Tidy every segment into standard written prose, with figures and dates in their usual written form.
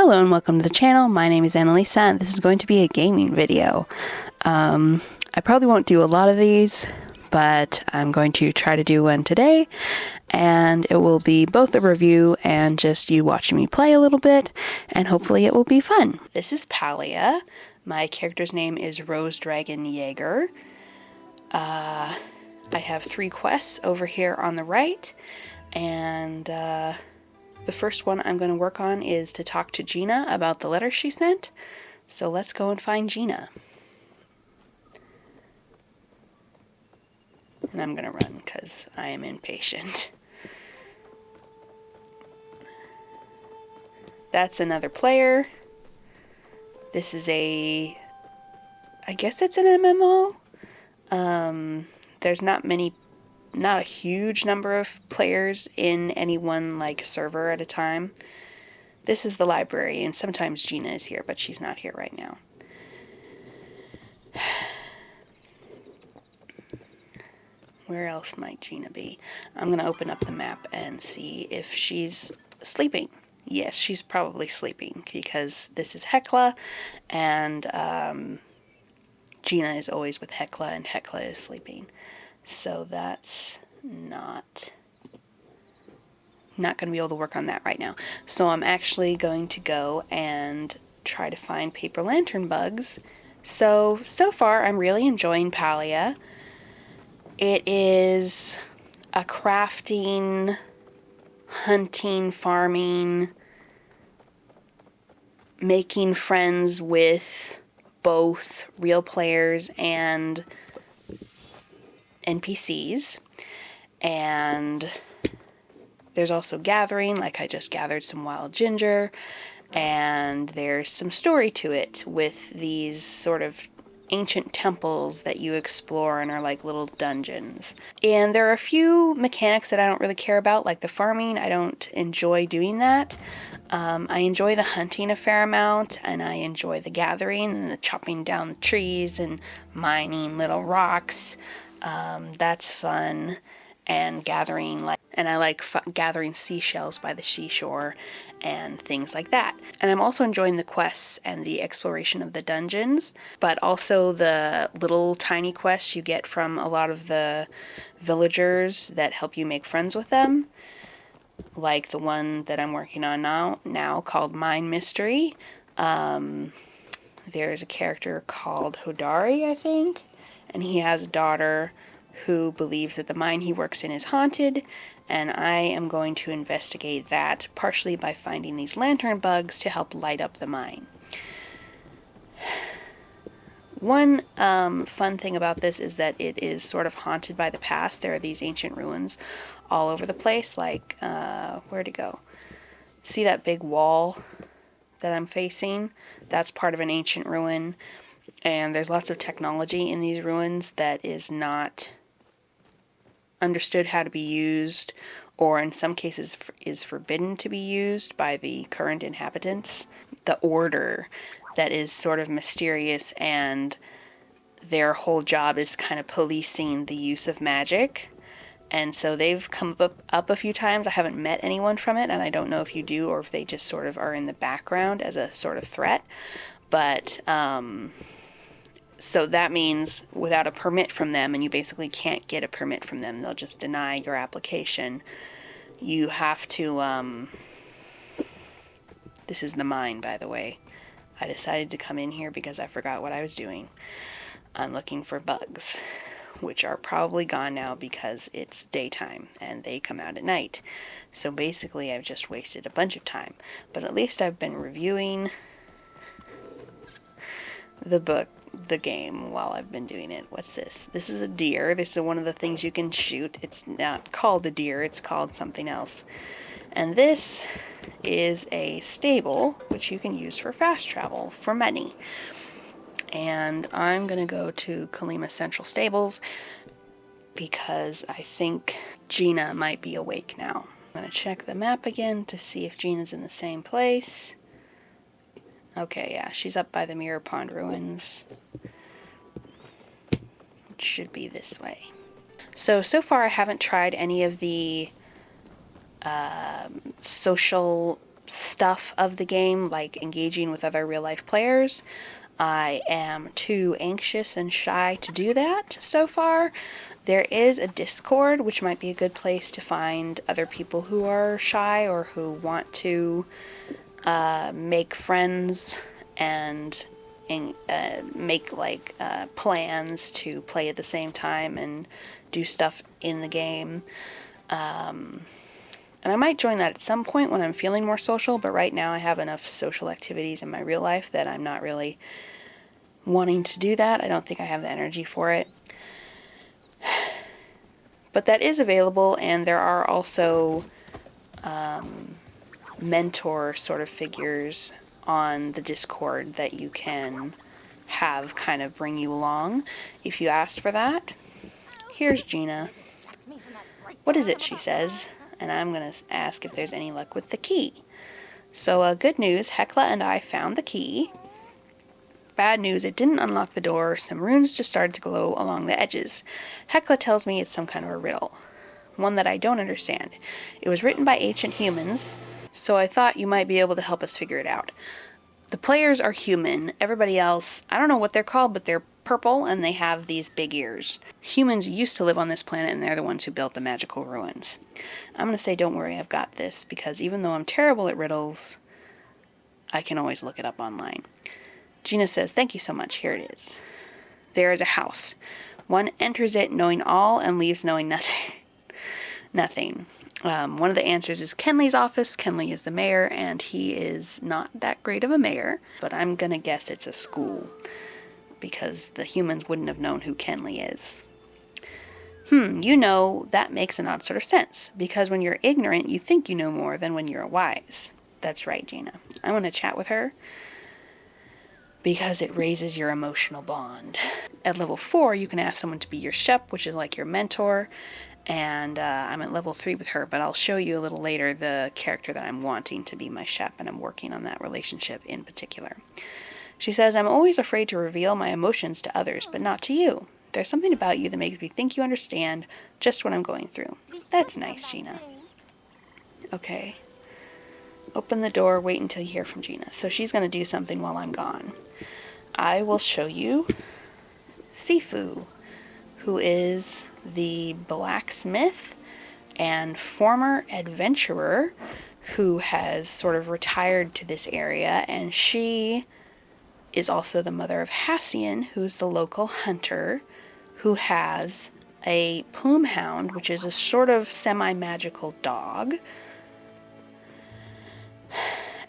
Hello and welcome to the channel. My name is Annalisa and this is going to be a gaming video. I probably won't do a lot of these, but I'm going to try to do one today, and it will be both a review and just you watching me play a little bit, and hopefully it will be fun. This is Palia. My character's name is Rose Dragon Jaeger. I have 3 quests over here on the right, and the first one I'm going to work on is to talk to Gina about the letter she sent. So let's go and find Gina. And I'm going to run because I am impatient. That's another player. This is I guess it's an MMO. There's not a huge number of players in any one server at a time. This is the library, and sometimes Gina is here, but she's not here right now. Where else might Gina be? I'm going to open up the map and see if she's sleeping. Yes, she's probably sleeping because this is Hecla, and Gina is always with Hecla, and Hecla is sleeping. So that's not going to be able to work on that right now. So I'm actually going to go and try to find paper lantern bugs. So far I'm really enjoying Palia. It is a crafting, hunting, farming, making friends with both real players and NPCs, and there's also gathering, like I just gathered some wild ginger, and there's some story to it with these sort of ancient temples that you explore and are like little dungeons. And there are a few mechanics that I don't really care about, like the farming. I don't enjoy doing that. I enjoy the hunting a fair amount, and I enjoy the gathering and the chopping down the trees and mining little rocks. That's fun, and gathering and I like gathering seashells by the seashore and things like that. And I'm also enjoying the quests and the exploration of the dungeons, but also the little tiny quests you get from a lot of the villagers that help you make friends with them. Like the one that I'm working on now called Mine Mystery. There's a character called Hodari, I think, and he has a daughter who believes that the mine he works in is haunted, and I am going to investigate that, partially by finding these lantern bugs to help light up the mine. One fun thing about this is that it is sort of haunted by the past. There are these ancient ruins all over the place, where'd it go? See that big wall that I'm facing? That's part of an ancient ruin, and there's lots of technology in these ruins that is not understood how to be used, or in some cases is forbidden to be used by the current inhabitants. The order that is sort of mysterious, and their whole job is kind of policing the use of magic. And so they've come up a few times. I haven't met anyone from it, and I don't know if you do or if they just sort of are in the background as a sort of threat. But so that means without a permit from them, and you basically can't get a permit from them, they'll just deny your application. You have to, this is the mine, by the way. I decided to come in here because I forgot what I was doing. I'm looking for bugs, which are probably gone now because it's daytime and they come out at night. So basically I've just wasted a bunch of time, but at least I've been reviewing the game while I've been doing it. What's this? This is a deer. This is one of the things you can shoot. It's not called a deer, it's called something else. And this is a stable, which you can use for fast travel for money. And I'm gonna go to Kalima Central Stables because I think Gina might be awake now. I'm gonna check the map again to see if Gina's in the same place. Okay, yeah, she's up by the Mirror Pond ruins. It should be this way. So far I haven't tried any of the social stuff of the game, like engaging with other real-life players. I am too anxious and shy to do that so far. There is a Discord, which might be a good place to find other people who are shy or who want to make friends and make like plans to play at the same time and do stuff in the game. And I might join that at some point when I'm feeling more social, but right now I have enough social activities in my real life that I'm not really wanting to do that. I don't think I have the energy for it. But that is available, and there are also mentor sort of figures on the Discord that you can have kind of bring you along if you ask for that. Here's Gina. What is it, she says, and I'm going to ask if there's any luck with the key. So good news, Hecla and I found the key. Bad news, it didn't unlock the door. Some runes just started to glow along the edges. Hecla tells me it's some kind of a riddle. One that I don't understand. It was written by ancient humans, so I thought you might be able to help us figure it out. The players are human. Everybody else, I don't know what they're called, but they're purple and they have these big ears. Humans used to live on this planet and they're the ones who built the magical ruins. I'm going to say don't worry, I've got this, because even though I'm terrible at riddles, I can always look it up online. Gina says, thank you so much, here it is. There is a house. One enters it knowing all and leaves knowing nothing. Nothing. One of the answers is Kenley's office. Kenley is the mayor, and he is not that great of a mayor, but I'm gonna guess it's a school, because the humans wouldn't have known who Kenley is. You know, that makes an odd sort of sense, because when you're ignorant, you think you know more than when you're wise. That's right, Gina. I want to chat with her, because it raises your emotional bond. At level 4, you can ask someone to be your shep, which is like your mentor, and I'm at level 3 with her, but I'll show you a little later the character that I'm wanting to be my shep, and I'm working on that relationship in particular. She says, I'm always afraid to reveal my emotions to others, but not to you. There's something about you that makes me think you understand just what I'm going through. That's nice, Gina. Okay. Open the door, wait until you hear from Gina. So she's going to do something while I'm gone. I will show you Sifu, who is the blacksmith and former adventurer who has sort of retired to this area, and she is also the mother of Hassian, who's the local hunter, who has a plume hound, which is a sort of semi-magical dog.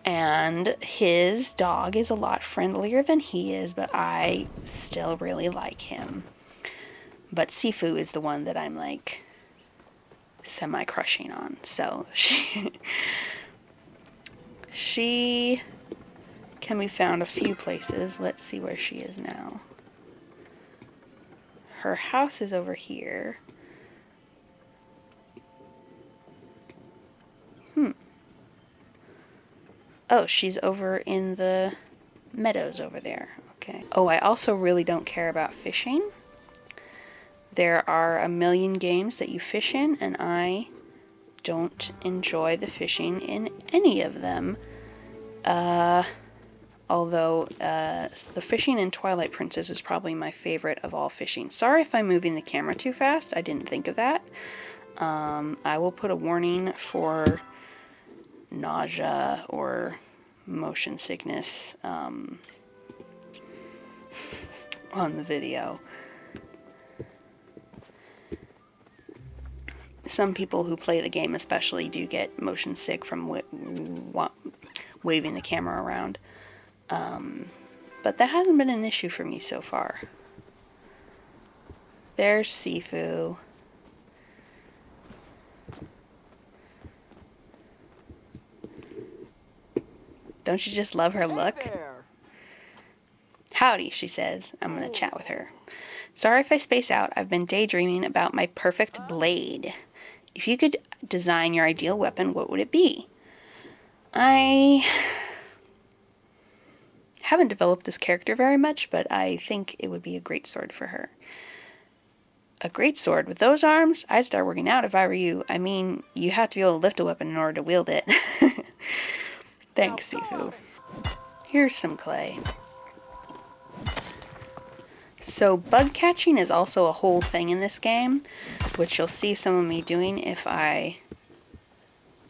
And his dog is a lot friendlier than he is, but I still really like him. But Sifu is the one that I'm like semi-crushing on. So she can be found a few places. Let's see where she is now. Her house is over here. Oh, she's over in the meadows over there. Okay. Oh, I also really don't care about fishing. There are a million games that you fish in, and I don't enjoy the fishing in any of them. Although the fishing in Twilight Princess is probably my favorite of all fishing. Sorry if I'm moving the camera too fast. I didn't think of that. I will put a warning for nausea or motion sickness on the video. Some people who play the game especially do get motion sick from waving the camera around. But that hasn't been an issue for me so far. There's Sifu. Don't you just love her look? Howdy, she says. I'm gonna chat with her. Sorry if I space out. I've been daydreaming about my perfect blade. If you could design your ideal weapon, what would it be? I haven't developed this character very much, but I think it would be a great sword for her. A great sword with those arms? I'd start working out if I were you. I mean, you have to be able to lift a weapon in order to wield it. Thanks, Sifu. Here's some clay. So bug catching is also a whole thing in this game, which you'll see some of me doing if I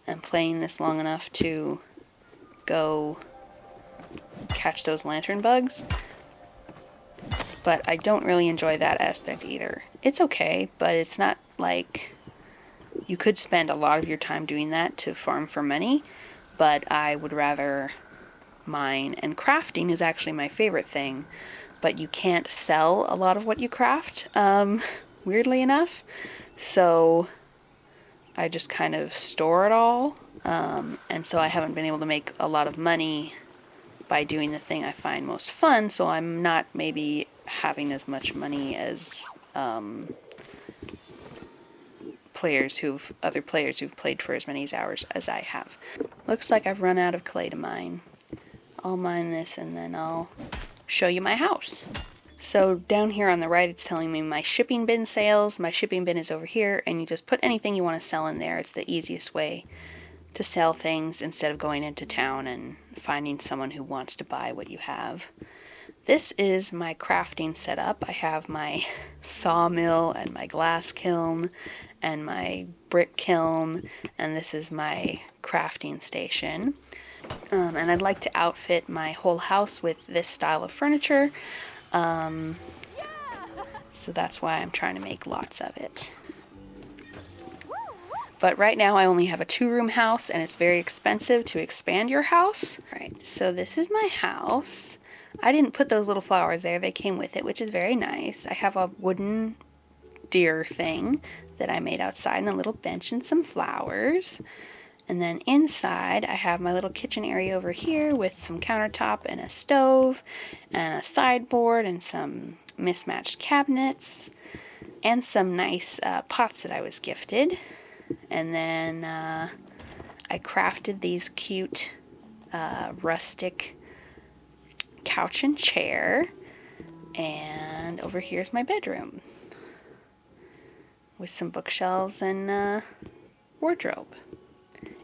am playing this long enough to go catch those lantern bugs. But I don't really enjoy that aspect either. It's okay, but it's not like you could spend a lot of your time doing that to farm for money, but I would rather mine, and crafting is actually my favorite thing, but you can't sell a lot of what you craft, weirdly enough, so I just kind of store it all, and so I haven't been able to make a lot of money by doing the thing I find most fun, so I'm not maybe having as much money as other players who've played for as many hours as I have. Looks like I've run out of clay to mine. I'll mine this and then I'll show you my house. So down here on the right it's telling me my shipping bin sales. My shipping bin is over here, and you just put anything you want to sell in there. It's the easiest way to sell things instead of going into town and finding someone who wants to buy what you have. This is my crafting setup. I have my sawmill and my glass kiln and my brick kiln, and this is my crafting station. And I'd like to outfit my whole house with this style of furniture, so that's why I'm trying to make lots of it. But right now I only have a 2-room house, and it's very expensive to expand your house. Alright, so this is my house. I didn't put those little flowers there, they came with it, which is very nice. I have a wooden deer thing that I made outside, and a little bench and some flowers. And then inside I have my little kitchen area over here with some countertop and a stove and a sideboard and some mismatched cabinets and some nice pots that I was gifted. And then I crafted these cute rustic couch and chair, and over here's my bedroom with some bookshelves and wardrobe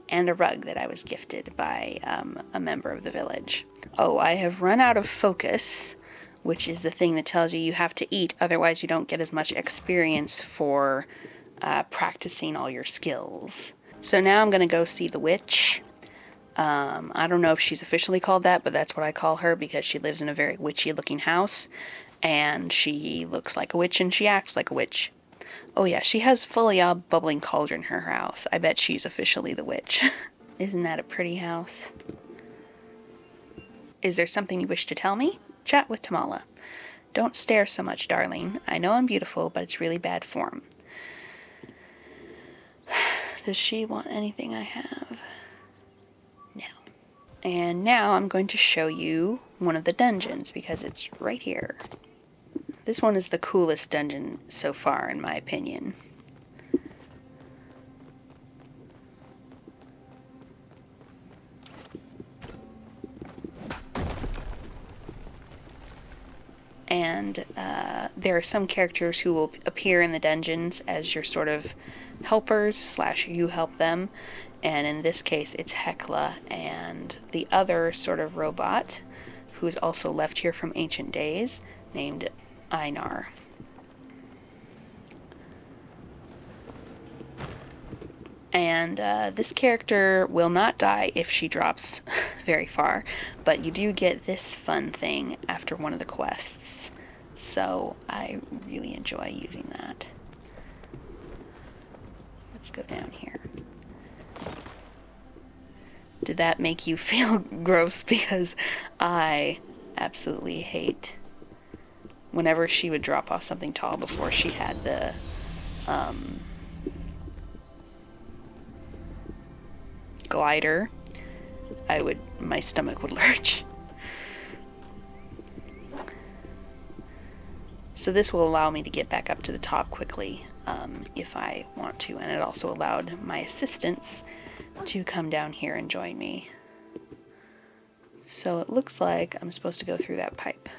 and a rug that I was gifted by a member of the village. Oh, I have run out of focus, which is the thing that tells you have to eat, otherwise you don't get as much experience for practicing all your skills. So now I'm going to go see the witch. I don't know if she's officially called that, but that's what I call her because she lives in a very witchy looking house, and she looks like a witch and she acts like a witch. Oh yeah, she has fully a bubbling cauldron in her house. I bet she's officially the witch. Isn't that a pretty house? Is there something you wish to tell me? Chat with Tamala. Don't stare so much, darling. I know I'm beautiful, but it's really bad form. Does she want anything I have? No. And now I'm going to show you one of the dungeons because it's right here. This one is the coolest dungeon so far, in my opinion. And there are some characters who will appear in the dungeons as your sort of helpers / you help them. And in this case, it's Hekla and the other sort of robot who is also left here from ancient days named Einar. And this character will not die if she drops very far, but you do get this fun thing after one of the quests. So I really enjoy using that. Let's go down here. Did that make you feel gross? Because I absolutely hate whenever she would drop off something tall before she had the glider. My stomach would lurch. So this will allow me to get back up to the top quickly if I want to, and it also allowed my assistants to come down here and join me. So it looks like I'm supposed to go through that pipe.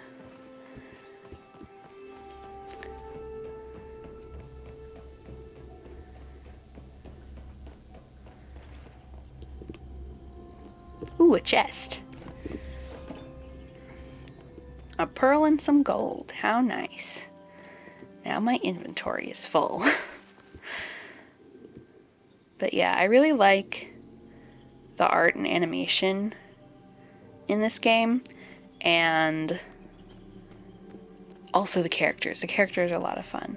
Ooh, Ooh, a chest. A pearl and some gold. How nice. Now my inventory is full. But yeah, I really like the art and animation in this game, and also the characters. The characters are a lot of fun.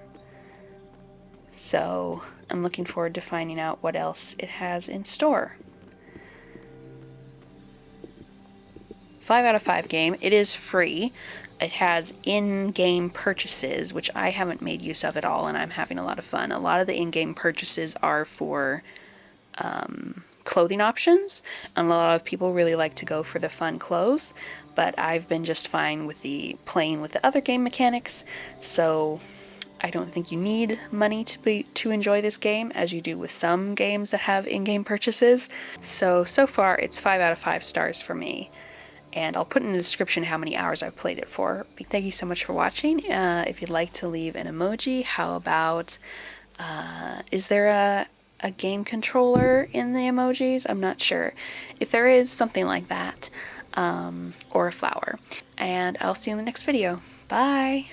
So I'm looking forward to finding out what else it has in store. 5 out of 5 game. It is free. It has in-game purchases, which I haven't made use of at all, and I'm having a lot of fun. A lot of the in-game purchases are for clothing options, and a lot of people really like to go for the fun clothes, but I've been just fine with playing with the other game mechanics, so I don't think you need money to enjoy this game, as you do with some games that have in-game purchases. So far it's 5 out of 5 stars for me. And I'll put in the description how many hours I've played it for. Thank you so much for watching. If you'd like to leave an emoji, how about, is there a game controller in the emojis? I'm not sure. If there is, something like that, or a flower. And I'll see you in the next video. Bye!